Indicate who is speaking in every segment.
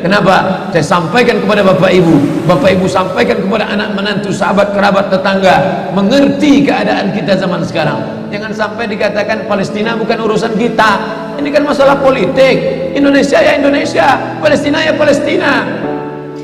Speaker 1: Kenapa? Saya sampaikan kepada Bapak Ibu sampaikan kepada anak menantu, sahabat, kerabat, tetangga, mengerti keadaan kita zaman sekarang. Jangan sampai dikatakan Palestina bukan urusan kita. Ini kan masalah politik. Indonesia ya Indonesia, Palestina ya Palestina.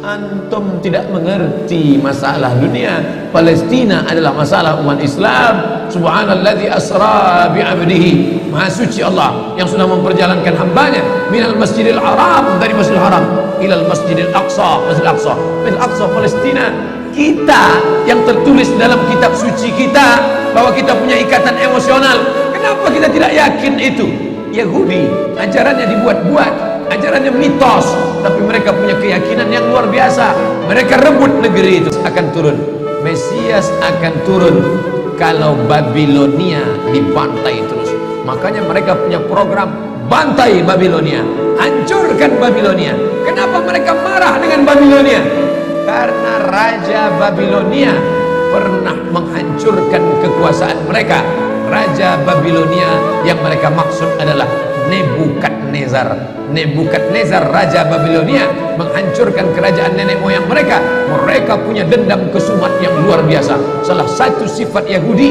Speaker 1: Antum tidak mengerti masalah dunia. Palestina adalah masalah umat Islam. Subhanalladzi asra bi'abdihi. Maha suci Allah yang sudah memperjalankan hambanya minal masjidil haram, dari masjidil haram ilal masjidil aqsa, masjidil aqsa, masjidil aqsa Palestina. Kita yang tertulis dalam kitab suci kita bahwa kita punya ikatan emosional. Kenapa kita tidak yakin itu? Yahudi ajarannya dibuat-buat, ajarannya mitos, tapi mereka punya keyakinan yang luar biasa. Mereka rebut negeri itu. Akan turun Mesias, akan turun kalau Babilonia dibantai terus. Makanya mereka punya program bantai Babilonia, hancurkan Babilonia. Kenapa mereka marah dengan Babilonia? Karena Raja Babilonia pernah menghancurkan kekuasaan mereka. Raja Babilonia yang mereka maksud adalah Nebukadnezar. Nebukadnezar Raja Babilonia menghancurkan kerajaan nenek moyang mereka. Mereka punya dendam kesumat yang luar biasa. Salah satu sifat Yahudi,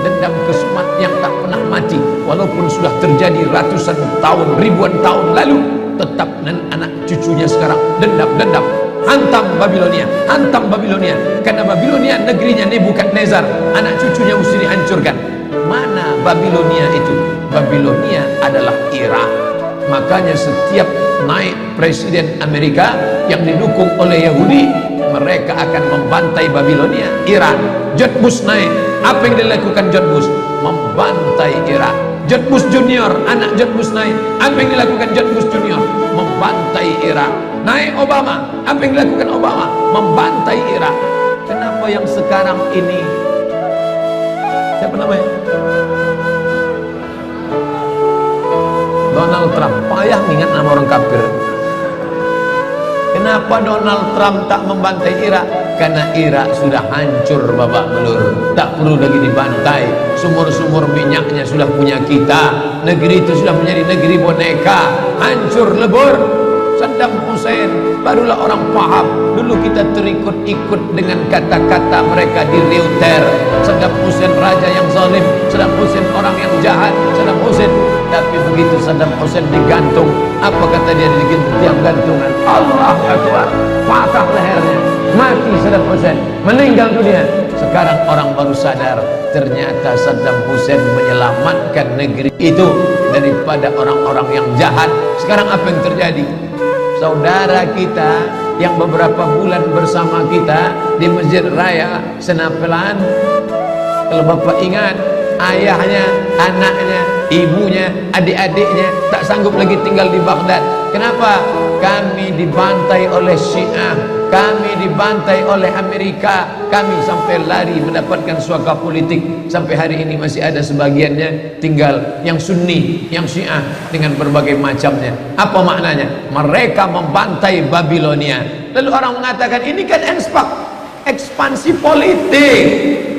Speaker 1: dendam kesumat yang tak pernah mati. Walaupun sudah terjadi ratusan tahun, ribuan tahun lalu, tetap anak cucunya sekarang dendam. Hantam Babilonia, hantam Babilonia. Karena Babilonia negerinya Nebukadnezar, anak cucunya mesti dihancurkan. Mana Babilonia itu? Babilonia adalah Irak. Makanya setiap naik presiden Amerika yang didukung oleh Yahudi, mereka akan membantai Babilonia, Irak. George Bush naik, apa yang dilakukan George Bush? Membantai Irak. George Bush Junior, anak George Bush naik, apa yang dilakukan George Bush Junior? Membantai Irak. Naik Obama, apa yang dilakukan Obama? Membantai Irak. Kenapa yang sekarang ini, siapa namanya? Donald Trump. Payah ingat nama orang kafir. Kenapa Donald Trump tak membantai Irak? Karena Irak sudah hancur babak belur, tak perlu lagi dibantai. Sumur-sumur minyaknya sudah punya kita. Negeri itu sudah menjadi negeri boneka, hancur lebur. Saddam Hussein barulah orang paham. Dulu kita terikut-ikut dengan kata-kata mereka di Reuter. Saddam Hussein raja yang zalim, Saddam Hussein orang yang jahat, Saddam Hussein. Tapi begitu Saddam Hussein digantung, apa kata dia di tiap gantungan? Allah Akbar, patah lehernya, mati Saddam Hussein, meninggal dunia. Sekarang orang baru sadar, ternyata Saddam Hussein menyelamatkan negeri itu daripada orang-orang yang jahat. Sekarang apa yang terjadi? Saudara kita yang beberapa bulan bersama kita di Masjid Raya Senapelan, kalau Bapak ingat, ayahnya, anaknya, ibunya, adik-adiknya tak sanggup lagi tinggal di Baghdad. Kenapa? Kami dibantai oleh Syiah, kami dibantai oleh Amerika, kami sampai lari mendapatkan suaka politik. Sampai hari ini masih ada sebagiannya tinggal yang Sunni, yang Syiah dengan berbagai macamnya. Apa maknanya? Mereka membantai Babilonia. Lalu orang mengatakan ini kan ekspansi politik,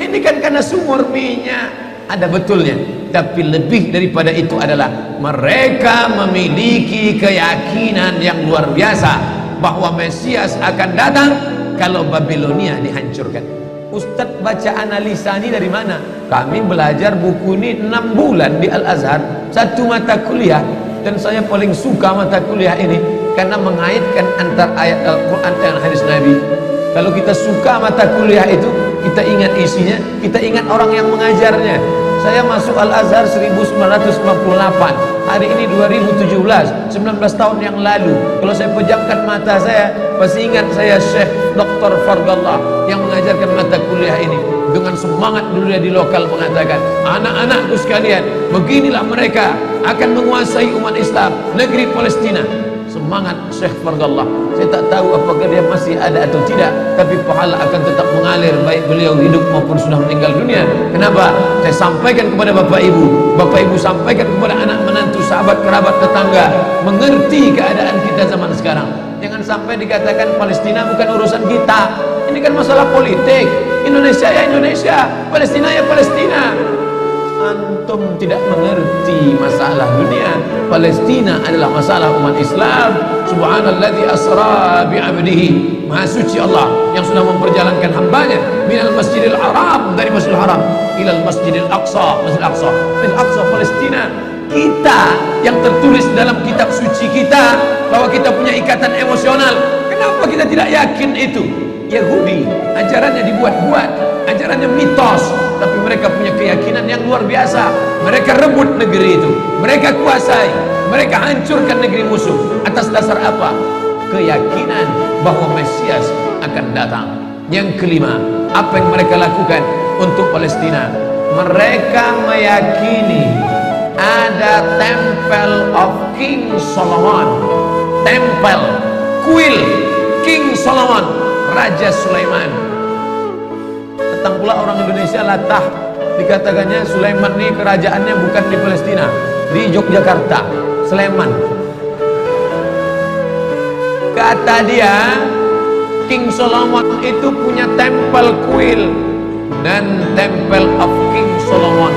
Speaker 1: ini kan karena sumur minyak. Ada betulnya, tapi lebih daripada itu adalah mereka memiliki keyakinan yang luar biasa bahwa Mesias akan datang kalau Babilonia dihancurkan. Ustadz baca analisa ini dari mana? Kami belajar buku ini 6 bulan di Al-Azhar, satu mata kuliah, dan saya paling suka mata kuliah ini karena mengaitkan antara ayat Al-Quran dan hadis Nabi. Kalau kita suka mata kuliah itu, kita ingat isinya, kita ingat orang yang mengajarnya. Saya masuk Al-Azhar 1998, hari ini 2017, 19 tahun yang lalu. Kalau saya pejamkan mata saya, pasti ingat saya Syekh Dr. Fardallah yang mengajarkan mata kuliah ini. Dengan semangat dulu dia di lokal mengatakan, anak-anakku sekalian, beginilah mereka akan menguasai umat Islam, negeri Palestina. Semangat Syekh Fardallah. Saya tak tahu apakah dia masih ada atau tidak, tapi pahala akan tetap mengalir baik beliau hidup maupun sudah meninggal dunia. Kenapa? Saya sampaikan kepada Bapak Ibu sampaikan kepada anak menantu, sahabat, kerabat, tetangga, mengerti keadaan kita zaman sekarang. Jangan sampai dikatakan Palestina bukan urusan kita. Ini kan masalah politik. Indonesia ya Indonesia, Palestina ya Palestina. Antum tidak mengerti masalah dunia. Palestina adalah masalah umat Islam. Subhanalladzi asra bi'abdihi. Maha suci Allah yang sudah memperjalankan hambanya minal masjidil haram, dari masjidil haram, ilal masjidil aqsa, masjidil aqsa, masjidil aqsa Palestina. Kita yang tertulis dalam kitab suci kita bahwa kita punya ikatan emosional, kenapa kita tidak yakin itu? Yahudi ajarannya dibuat-buat, ajarannya mitos, tapi mereka punya keyakinan yang luar biasa. Mereka rebut negeri itu, mereka kuasai, mereka hancurkan negeri musuh. Atas dasar apa? Keyakinan bahwa Mesias akan datang. Yang kelima, apa yang mereka lakukan untuk Palestina? Mereka meyakini ada Temple of King Solomon, tempel kuil King Solomon, Raja Sulaiman. Datang pula orang Indonesia latah, dikatakannya Sulaiman ini kerajaannya bukan di Palestina, di Yogyakarta, Sleman. Kata dia, King Solomon itu punya tempel kuil, dan Temple of King Solomon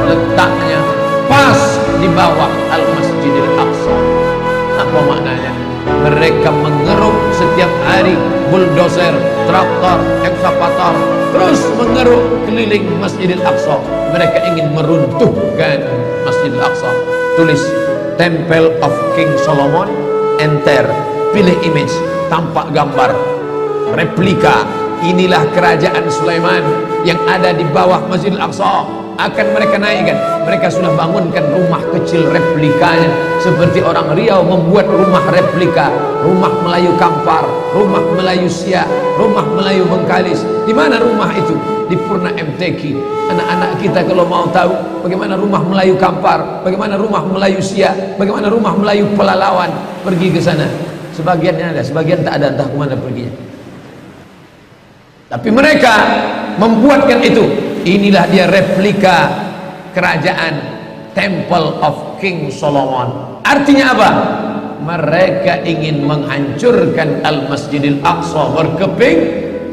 Speaker 1: letaknya pas di bawah Al-Masjidil Aqsa. Apa maknanya? Mereka mengeruk setiap hari bulldozer, traktor, ekskavator, terus mengeruk keliling Masjidil Aqsa. Mereka ingin meruntuhkan Masjidil Aqsa. Tulis Temple of King Solomon, enter, pilih image, tampak gambar replika. Inilah kerajaan Sulaiman yang ada di bawah Masjidil Aqsa. Akan mereka naikkan. Mereka sudah bangunkan rumah kecil replikanya, seperti orang Riau membuat rumah replika, rumah Melayu Kampar, rumah Melayu Siak, rumah Melayu Bengkalis. Di mana rumah itu? Di Purna MTQ. Anak-anak kita kalau mau tahu bagaimana rumah Melayu Kampar, bagaimana rumah Melayu Siak, bagaimana rumah Melayu Pelalawan, pergi ke sana. Sebagiannya ada, sebagian tak ada, entah kemana perginya. Tapi mereka membuatkan itu. Inilah dia replika kerajaan Temple of King Solomon. Artinya apa? Mereka ingin menghancurkan Al-Masjidil Aqsa berkeping,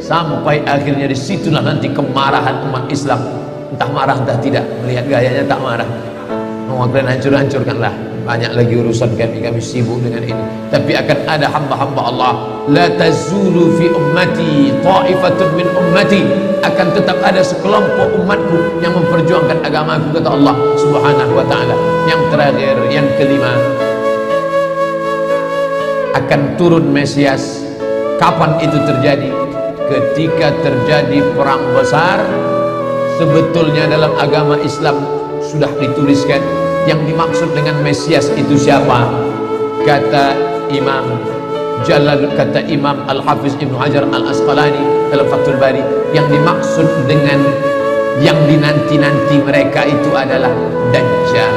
Speaker 1: sampai akhirnya disitulah nanti kemarahan umat Islam. Entah marah entah tidak, melihat gayanya tak marah. Mau kalian hancurkanlah. Banyak lagi urusan kami sibuk dengan ini. Tapi akan ada hamba-hamba Allah. La tazulu fi ummati ta'ifatun min ummati. Akan tetap ada sekelompok umatku yang memperjuangkan agamaku, kata Allah Subhanahu wa ta'ala. Yang terakhir, yang kelima, akan turun Mesias. Kapan itu terjadi? Ketika terjadi perang besar. Sebetulnya dalam agama Islam sudah dituliskan yang dimaksud dengan Mesias itu siapa. Kata Imam Al-Hafiz Ibnu Hajar Al-Asqalani dalam Fathul Bari, yang dimaksud dengan yang dinanti-nanti mereka itu adalah Dajjal.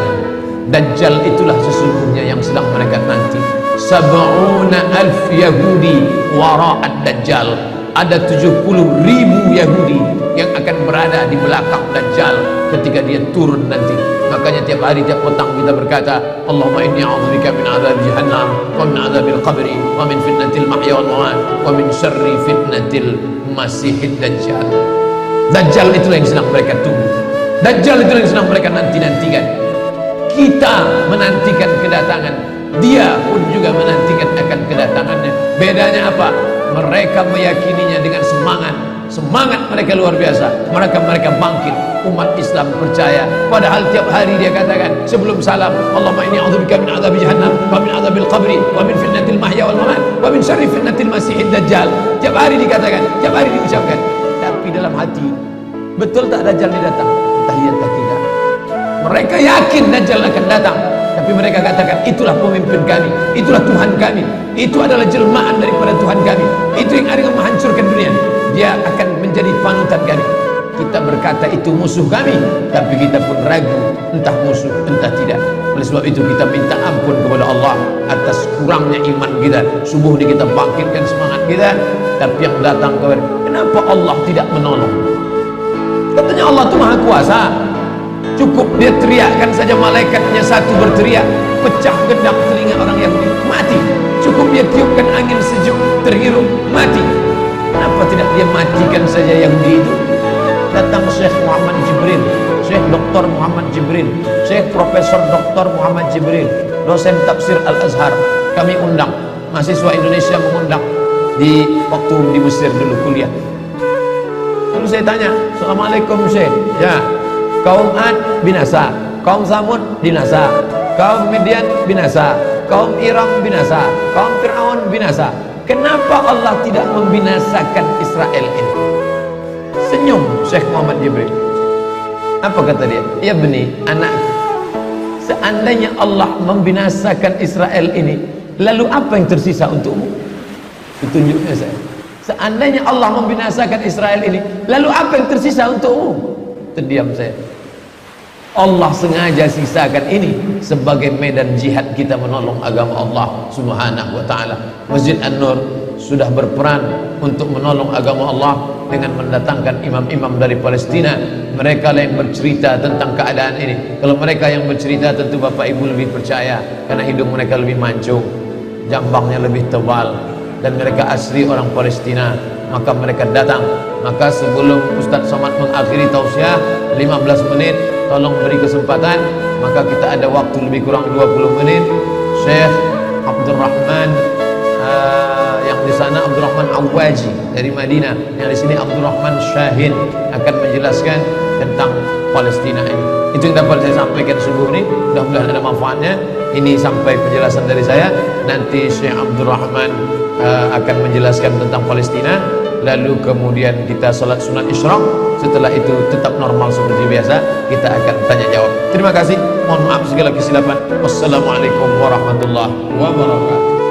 Speaker 1: Dajjal itulah sesungguhnya yang sedang mereka nanti. 70,000 Yahudi wara'ad Dajjal. Ada 70,000 Yahudi yang akan berada di belakang Dajjal ketika dia turun nanti. Makanya tiap hari, tiap petang kita berkata, Allahumma inni a'udzubika min adzab jahannam wa min adzabil qabri wa min fitnatil mahya wal mamat wa min syarri fitnatil masihid dajjal. Dajjal itulah yang sedang mereka tunggu. Dajjal itulah yang sedang mereka nanti-nantikan. Kita menantikan kedatangan, dia pun juga menantikan akan kedatangannya. Bedanya apa? Mereka meyakininya dengan semangat. Semangat mereka luar biasa. Mereka bangkit. Umat Islam percaya. Padahal tiap hari dia katakan sebelum salam, Allahumma inni a'udzubika min adzabi jahannam wa min adzabil qabri wa min fitnatil mahya wal mamat wa min syarri fitnatil masihid dajjal. Tiap hari dikatakan, tiap hari diucapkan. Tapi dalam hati, betul tak Dajjal ini datang? Entah iya entah tidak. Mereka yakin Dajjal akan datang, tapi mereka katakan itulah pemimpin kami, itulah Tuhan kami, itu adalah jelmaan daripada Tuhan kami, itu yang akan menghancurkan dunia, dia akan menjadi panutan kami. Kita berkata itu musuh kami, tapi kita pun ragu entah musuh entah tidak. Oleh sebab itu kita minta ampun kepada Allah atas kurangnya iman kita. Subuh ini kita bangkitkan semangat kita, tapi yang datang kepada, kenapa Allah tidak menolong? Katanya Allah itu maha kuasa. Cukup dia teriakkan saja, malaikatnya satu berteriak, pecah gendang telinga orang Yahudi, mati. Cukup dia tiupkan angin sejuk, terhirup, mati. Kenapa tidak dia matikan saja Yahudi itu? Datang Syekh Muhammad Jibril, Syekh Dr. Muhammad Jibril, Syekh Profesor Dr. Muhammad Jibril, dosen tafsir Al-Azhar, kami undang. mahasiswa Indonesia mengundang di waktu di Mesir dulu kuliah. Lalu saya tanya, Assalamualaikum Syekh, ya, kaum Ad binasa, kaum Samud binasa, kaum Midian binasa, kaum Iram binasa, kaum Fir'aun binasa. Kenapa Allah tidak membinasakan Israel ini? Senyum Syekh Muhammad Jibril. Apa kata dia? Ya beni, anakku, seandainya Allah membinasakan Israel ini, lalu apa yang tersisa untukmu? Ditunjuknya saya. Seandainya Allah membinasakan Israel ini, lalu apa yang tersisa untukmu? Terdiam saya. Allah sengaja sisakan ini sebagai medan jihad kita menolong agama Allah Subhanahu wa taala. Masjid An-Nur sudah berperan untuk menolong agama Allah dengan mendatangkan imam-imam dari Palestina. Mereka yang bercerita tentang keadaan ini. Kalau mereka yang bercerita, tentu Bapak Ibu lebih percaya, karena hidung mereka lebih mancung, jambangnya lebih tebal, dan mereka asli orang Palestina. Maka mereka datang. Maka sebelum Ustadz Somad mengakhiri tausiah 15 menit, tolong beri kesempatan. Maka kita ada waktu lebih kurang 20 menit. Syekh Abdurrahman yang di sana Abdurrahman Awaji dari Madinah, yang di sini Abdurrahman Syahin akan menjelaskan tentang Palestina ini. Itu yang dapat saya sampaikan subuh ini. Mudah-mudahan ada manfaatnya. Ini sampai penjelasan dari saya. Nanti Syekh Abdurrahman akan menjelaskan tentang Palestina. Lalu kemudian kita salat sunat isyraq. Setelah itu tetap normal seperti biasa. Kita akan tanya jawab. Terima kasih. Mohon maaf segala kesilapan. Wassalamualaikum warahmatullahi wabarakatuh.